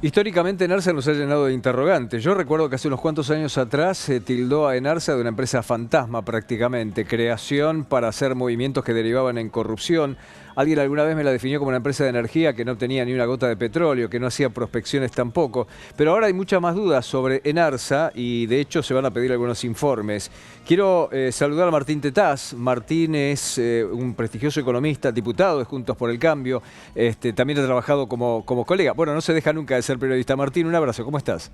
Históricamente Enarsa nos ha llenado de interrogantes. Yo recuerdo que hace unos cuantos años atrás se tildó a Enarsa de una empresa fantasma prácticamente, creación para hacer movimientos que derivaban en corrupción. Alguien alguna vez me la definió como una empresa de energía que no tenía ni una gota de petróleo, que no hacía prospecciones tampoco. Pero ahora hay muchas más dudas sobre Enarsa y de hecho se van a pedir algunos informes. Quiero saludar a Martín Tetaz. Martín es un prestigioso economista, diputado de Juntos por el Cambio. También ha trabajado como colega. Bueno, no se deja nunca de ser periodista. Martín, un abrazo. ¿Cómo estás?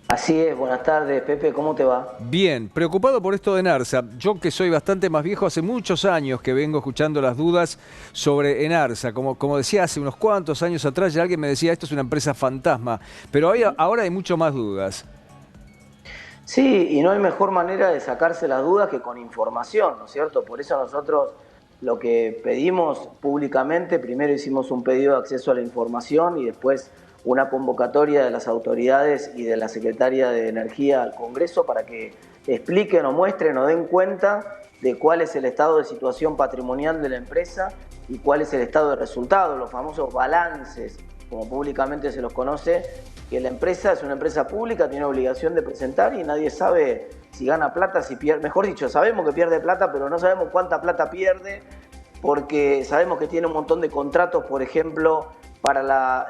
Así es, buenas tardes, Pepe, ¿cómo te va? Bien, preocupado por esto de Enarsa. Yo que soy bastante más viejo, hace muchos años que vengo escuchando las dudas sobre Enarsa. Como decía, hace unos cuantos años atrás ya alguien me decía, esto es una empresa fantasma. Pero ahora hay mucho más dudas. Sí, y no hay mejor manera de sacarse las dudas que con información, ¿no es cierto? Por eso nosotros lo que pedimos públicamente, primero hicimos un pedido de acceso a la información y después una convocatoria de las autoridades y de la Secretaría de Energía al Congreso para que expliquen o muestren o den cuenta de cuál es el estado de situación patrimonial de la empresa y cuál es el estado de resultados, los famosos balances, como públicamente se los conoce, que la empresa es una empresa pública, tiene obligación de presentar y nadie sabe si gana plata, si pierde, mejor dicho, sabemos que pierde plata, pero no sabemos cuánta plata pierde, porque sabemos que tiene un montón de contratos, por ejemplo, para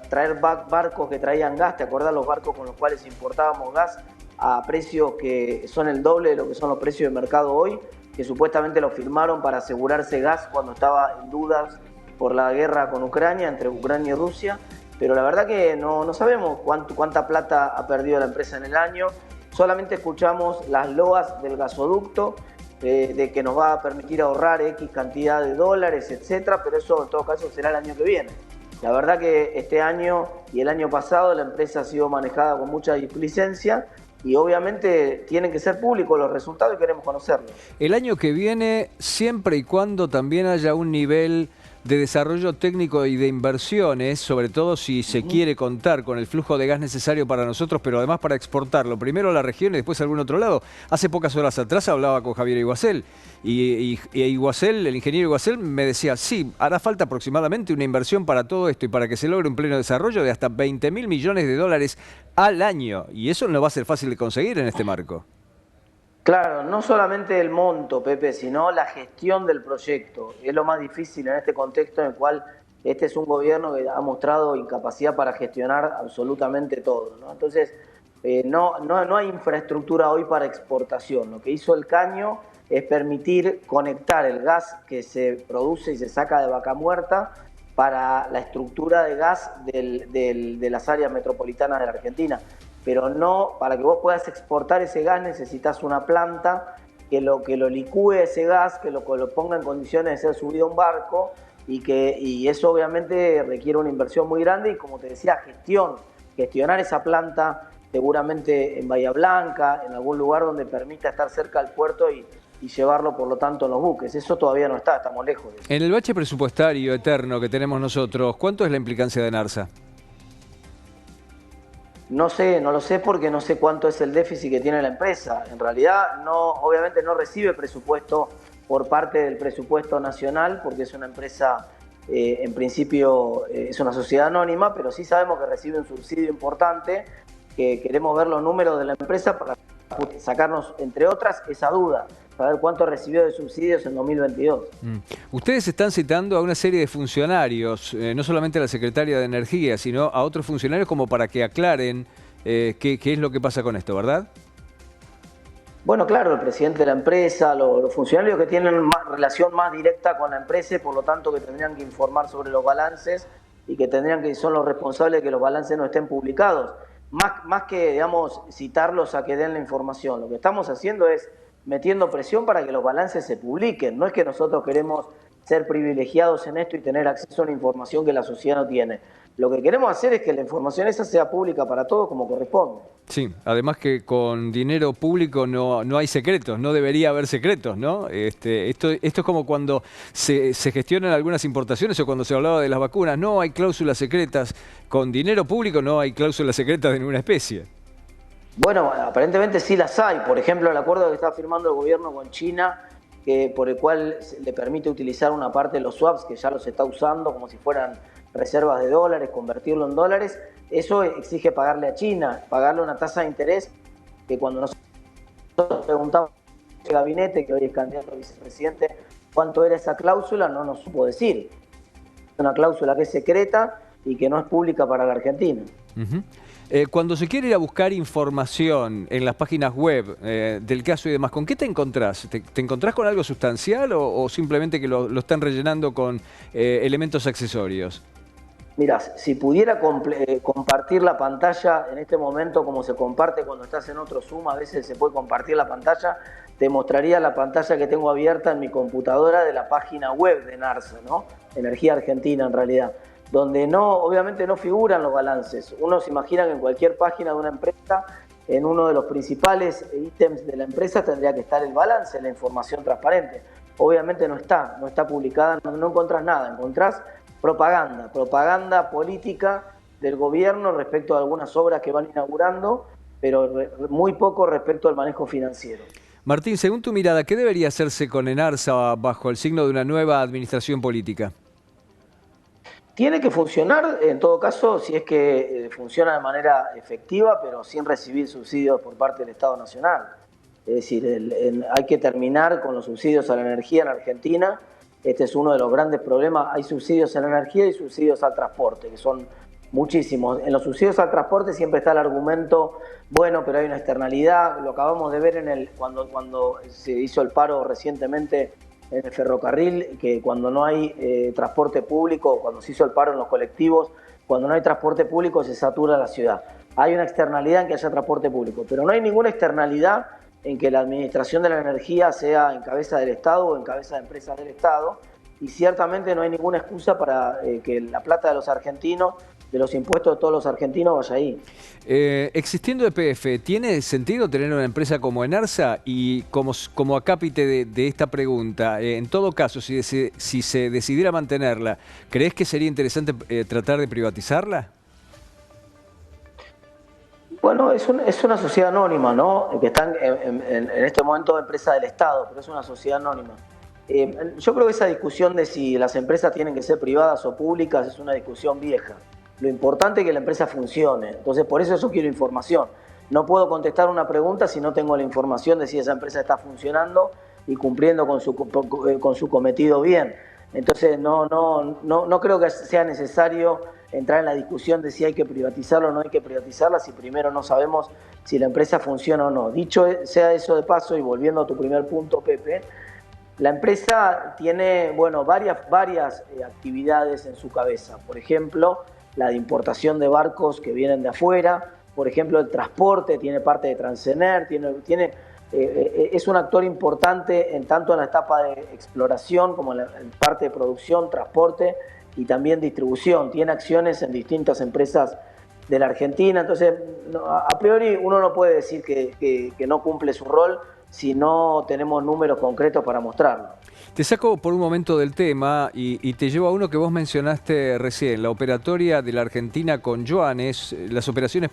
traer barcos que traían gas. ¿Te acordás los barcos con los cuales importábamos gas a precios que son el doble de lo que son los precios de mercado hoy? Que supuestamente lo firmaron para asegurarse gas cuando estaba en dudas por la guerra con Ucrania, entre Ucrania y Rusia. Pero la verdad que no sabemos cuánta plata ha perdido la empresa en el año. Solamente escuchamos las loas del gasoducto, de que nos va a permitir ahorrar X cantidad de dólares, etcétera, pero eso en todo caso será el año que viene. La verdad que este año y el año pasado la empresa ha sido manejada con mucha displicencia y obviamente tienen que ser públicos los resultados y queremos conocerlos. El año que viene, siempre y cuando también haya un nivel de desarrollo técnico y de inversiones, sobre todo si se quiere contar con el flujo de gas necesario para nosotros, pero además para exportarlo, primero a la región y después a algún otro lado. Hace pocas horas atrás hablaba con Javier Iguacel y Iguacel, el ingeniero Iguacel me decía, sí, hará falta aproximadamente una inversión para todo esto y para que se logre un pleno desarrollo de hasta 20.000 millones de dólares al año. Y eso no va a ser fácil de conseguir en este marco. Claro, no solamente el monto, Pepe, sino la gestión del proyecto. Es lo más difícil en este contexto en el cual este es un gobierno que ha mostrado incapacidad para gestionar absolutamente todo, ¿no? Entonces, no hay infraestructura hoy para exportación. Lo que hizo el Caño es permitir conectar el gas que se produce y se saca de Vaca Muerta para la estructura de gas de las áreas metropolitanas de la Argentina. Pero no, para que vos puedas exportar ese gas necesitas una planta que lo licúe ese gas, que lo ponga en condiciones de ser subido a un barco y eso obviamente requiere una inversión muy grande y, como te decía, gestionar esa planta seguramente en Bahía Blanca, en algún lugar donde permita estar cerca del puerto y llevarlo por lo tanto en los buques. Eso todavía no está, estamos lejos de eso. En el bache presupuestario eterno que tenemos nosotros, ¿cuánto es la implicancia de Enarsa? No sé, no lo sé porque no sé cuánto es el déficit que tiene la empresa. En realidad, obviamente no recibe presupuesto por parte del presupuesto nacional porque es una empresa, en principio, es una sociedad anónima, pero sí sabemos que recibe un subsidio importante, que queremos ver los números de la empresa para sacarnos, entre otras, esa duda, saber cuánto recibió de subsidios en 2022. Ustedes están citando a una serie de funcionarios, no solamente a la Secretaria de Energía, sino a otros funcionarios como para que aclaren qué es lo que pasa con esto, ¿verdad? Bueno, claro, el presidente de la empresa, los funcionarios que tienen relación más directa con la empresa y por lo tanto que tendrían que informar sobre los balances y que son los responsables de que los balances no estén publicados. Más que, digamos, citarlos a que den la información, lo que estamos haciendo es metiendo presión para que los balances se publiquen. No es que nosotros queremos ser privilegiados en esto y tener acceso a una información que la sociedad no tiene. Lo que queremos hacer es que la información esa sea pública para todos como corresponde. Sí, además que con dinero público no hay secretos, no debería haber secretos, ¿no? Esto es como cuando se gestionan algunas importaciones o cuando se hablaba de las vacunas, no hay cláusulas secretas. Con dinero público no hay cláusulas secretas de ninguna especie. Bueno, aparentemente sí las hay. Por ejemplo, el acuerdo que está firmando el gobierno con China, por el cual le permite utilizar una parte de los swaps, que ya los está usando como si fueran reservas de dólares, convertirlo en dólares, eso exige pagarle a China, pagarle una tasa de interés que cuando nosotros preguntamos al gabinete, que hoy es candidato a vicepresidente, cuánto era esa cláusula, no nos supo decir. Es una cláusula que es secreta y que no es pública para la Argentina. Cuando se quiere ir a buscar información en las páginas web del caso y demás, ¿con qué te encontrás? ¿Te encontrás con algo sustancial o simplemente que lo están rellenando con elementos accesorios? Mirá, si pudiera compartir la pantalla en este momento como se comparte cuando estás en otro Zoom, a veces se puede compartir la pantalla, te mostraría la pantalla que tengo abierta en mi computadora de la página web de ENARSA, ¿no? Energía Argentina en realidad, donde obviamente no figuran los balances. Uno se imagina que en cualquier página de una empresa, en uno de los principales ítems de la empresa tendría que estar el balance, la información transparente. Obviamente no está publicada, no encontrás nada, encontrás propaganda política del gobierno respecto a algunas obras que van inaugurando, pero muy poco respecto al manejo financiero. Martín, según tu mirada, ¿qué debería hacerse con ENARSA bajo el signo de una nueva administración política? Tiene que funcionar, en todo caso, si es que funciona de manera efectiva, pero sin recibir subsidios por parte del Estado Nacional. Es decir, hay que terminar con los subsidios a la energía en Argentina. Este es uno de los grandes problemas. Hay subsidios a la energía y subsidios al transporte, que son muchísimos. En los subsidios al transporte siempre está el argumento, bueno, pero hay una externalidad. Lo acabamos de ver cuando se hizo el paro recientemente en el ferrocarril, que cuando no hay transporte público, cuando se hizo el paro en los colectivos, cuando no hay transporte público se satura la ciudad. Hay una externalidad en que haya transporte público, pero no hay ninguna externalidad en que la administración de la energía sea en cabeza del Estado o en cabeza de empresas del Estado, y ciertamente no hay ninguna excusa para que la plata de los argentinos, de los impuestos de todos los argentinos, vaya ahí. Existiendo EPF, ¿tiene sentido tener una empresa como ENARSA? Y como acápite de esta pregunta, en todo caso, si se decidiera mantenerla, ¿crees que sería interesante tratar de privatizarla? Bueno, es una sociedad anónima, ¿no? Que está en este momento empresa del Estado, pero es una sociedad anónima. Yo creo que esa discusión de si las empresas tienen que ser privadas o públicas es una discusión vieja. Lo importante es que la empresa funcione. Entonces, por eso yo quiero información. No puedo contestar una pregunta si no tengo la información de si esa empresa está funcionando y cumpliendo con su cometido bien. Entonces, no creo que sea necesario entrar en la discusión de si hay que privatizarla o no hay que privatizarla si primero no sabemos si la empresa funciona o no. Dicho sea eso de paso, y volviendo a tu primer punto, Pepe, la empresa tiene, bueno, varias actividades en su cabeza. Por ejemplo, la de importación de barcos que vienen de afuera. Por ejemplo, el transporte, tiene parte de Transener, es un actor importante tanto en la etapa de exploración como en la parte de producción, transporte y también distribución. Tiene acciones en distintas empresas de la Argentina. Entonces, a priori uno no puede decir que no cumple su rol si no tenemos números concretos para mostrarlo. Te saco por un momento del tema y te llevo a uno que vos mencionaste recién, la operatoria de la Argentina con yuanes, las operaciones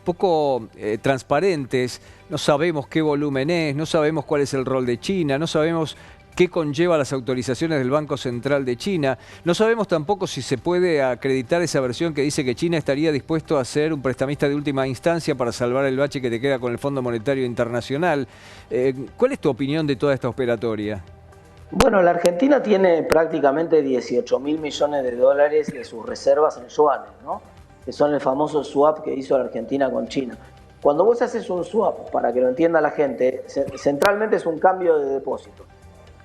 poco transparentes, no sabemos qué volumen es, no sabemos cuál es el rol de China, no sabemos qué conlleva las autorizaciones del Banco Central de China. No sabemos tampoco si se puede acreditar esa versión que dice que China estaría dispuesto a ser un prestamista de última instancia para salvar el bache que te queda con el Fondo Monetario Internacional. ¿Cuál es tu opinión de toda esta operatoria? Bueno, la Argentina tiene prácticamente 18.000 millones de dólares de sus reservas en yuanes, ¿no? Que son el famoso swap que hizo la Argentina con China. Cuando vos haces un swap, para que lo entienda la gente, centralmente es un cambio de depósito.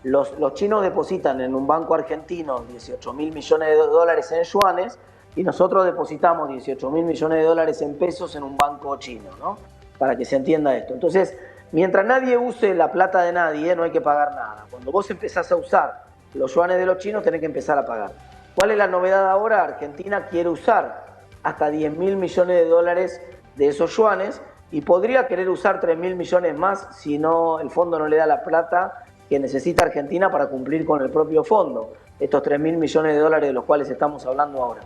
Los chinos depositan en un banco argentino 18.000 millones de dólares en yuanes y nosotros depositamos 18.000 millones de dólares en pesos en un banco chino, ¿no? Para que se entienda esto. Entonces, mientras nadie use la plata de nadie, no hay que pagar nada. Cuando vos empezás a usar los yuanes de los chinos, tenés que empezar a pagar. ¿Cuál es la novedad ahora? Argentina quiere usar hasta 10.000 millones de dólares de esos yuanes y podría querer usar 3.000 millones más si no, el fondo no le da la plata que necesita Argentina para cumplir con el propio fondo. Estos 3.000 millones de dólares de los cuales estamos hablando ahora.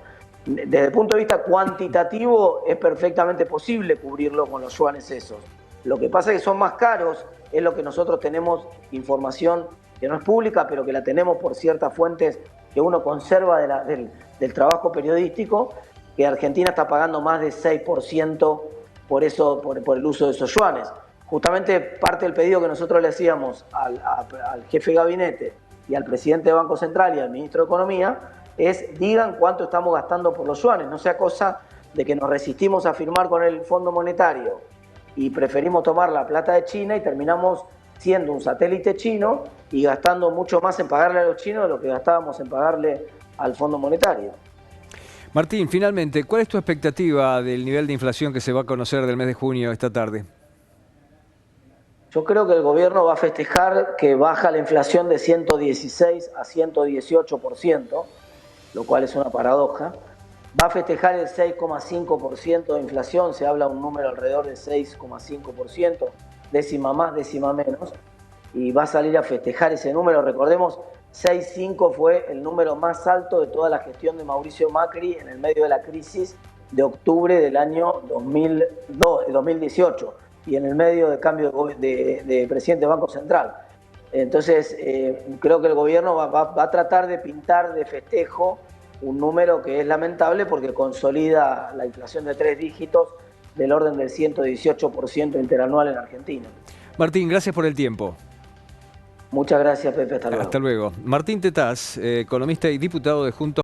Desde el punto de vista cuantitativo, es perfectamente posible cubrirlo con los yuanes esos. Lo que pasa es que son más caros, es lo que nosotros tenemos información que no es pública, pero que la tenemos por ciertas fuentes que uno conserva de del trabajo periodístico, que Argentina está pagando más de 6% por el uso de esos yuanes. Justamente parte del pedido que nosotros le hacíamos al jefe de gabinete y al presidente del Banco Central y al ministro de Economía es: digan cuánto estamos gastando por los yuanes, no sea cosa de que nos resistimos a firmar con el Fondo Monetario y preferimos tomar la plata de China y terminamos siendo un satélite chino y gastando mucho más en pagarle a los chinos de lo que gastábamos en pagarle al Fondo Monetario. Martín, finalmente, ¿cuál es tu expectativa del nivel de inflación que se va a conocer del mes de junio esta tarde? Yo creo que el gobierno va a festejar que baja la inflación de 116 a 118%, lo cual es una paradoja. Va a festejar el 6,5% de inflación, se habla un número alrededor del 6,5%, décima más, décima menos, y va a salir a festejar ese número. Recordemos, 6,5 fue el número más alto de toda la gestión de Mauricio Macri en el medio de la crisis de octubre del año 2018 y en el medio de cambio de presidente del Banco Central. Entonces, creo que el gobierno va a tratar de pintar de festejo un número que es lamentable porque consolida la inflación de 3 dígitos del orden del 118% interanual en Argentina. Martín, gracias por el tiempo. Muchas gracias, Pepe. Hasta luego. Hasta luego. Martín Tetaz, economista y diputado de Juntos.